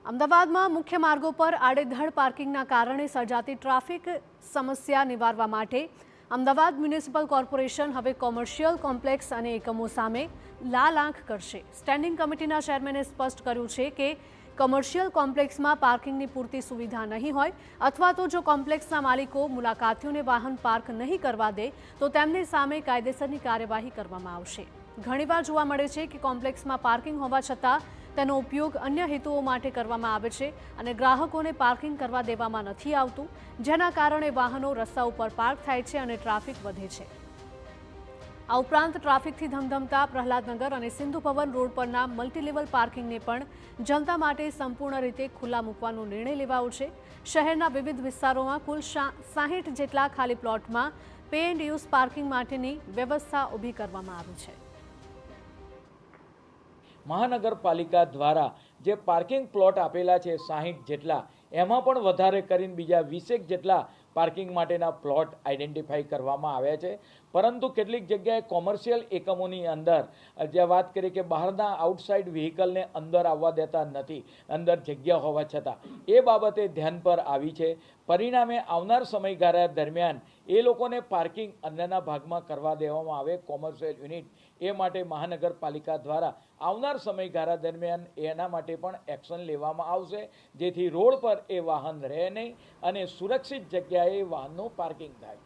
અમદાવાદમાં મુખ્ય માર્ગો પર આડેધડ પાર્કિંગના કારણે સર્જાતી ટ્રાફિક સમસ્યા નિવારવા માટે અમદાવાદ મ્યુનિસિપલ કોર્પોરેશન હવે કોમર્શિયલ કોમ્પ્લેક્સ અને એકમો સામે લાલ આંખ કરશે। સ્ટેન્ડિંગ કમિટીના ચેરમેને સ્પષ્ટ કર્યું છે કે કોમર્શિયલ કોમ્પ્લેક્સમાં પાર્કિંગની પૂરતી સુવિધા નહીં હોય અથવા તો જો કોમ્પ્લેક્સના માલિકો મુલાકાતીઓને વાહન પાર્ક નહીં કરવા દે તો તેમની સામે કાયદેસરની કાર્યવાહી કરવામાં આવશે। ઘણીવાર જોવા મળે છે કે કોમ્પ્લેક્સમાં પાર્કિંગ હોવા છતાં તેનો ઉપયોગ અન્ય હેતુઓ માટે કરવામાં આવે છે અને ગ્રાહકોને પાર્કિંગ કરવા દેવામાં નથી આવતું, જેના કારણે વાહનો રસ્તા ઉપર પાર્ક થાય છે અને ટ્રાફિક વધે છે। આ ઉપરાંત ટ્રાફિકથી ધમધમતા પ્રહલાદનગર અને સિંધુ ભવન રોડ પરના મલ્ટીલેવલ પાર્કિંગને પણ જનતા માટે સંપૂર્ણ રીતે ખુલ્લા મૂકવાનો નિર્ણય લેવાયો છે। શહેરના વિવિધ વિસ્તારોમાં કુલ 60 જેટલા ખાલી પ્લોટમાં પે એન્ડ યુઝ પાર્કિંગ માટેની વ્યવસ્થા ઊભી કરવામાં આવી છે। મહાનગરપાલિકા દ્વારા જે પાર્કિંગ પ્લોટ આપેલા છે 60 જેટલા, એમાં પણ વધારે કરીને બીજા 20 જેટલા પાર્કિંગ માટેના પ્લોટ આઈડેન્ટિફાઈ કરવામાં આવ્યા છે। પરંતુ કેટલીક જગ્યાએ કોમર્શિયલ એકમોની અંદર જે વાત કરીએ કે બહારના આઉટસાઇડ વ્હીકલને અંદર આવવા દેતા નથી, અંદર જગ્યા હોવા છતાં, એ બાબતે ધ્યાન પર આવી છે। પરિણામે આવનાર સમયગાળા દરમિયાન એ લોકોને પાર્કિંગ અંદરના ભાગમાં કરવા દેવામાં આવે કોમર્શિયલ યુનિટ, એ માટે મહાનગરપાલિકા દ્વારા આવનાર સમયગાળા દરમિયાન એના માટે પણ એક્શન લેવામાં આવશે, જેથી રોડ પર એ વાહન રહે નહીં અને સુરક્ષિત જગ્યાએ વાહનનું પાર્કિંગ થાય।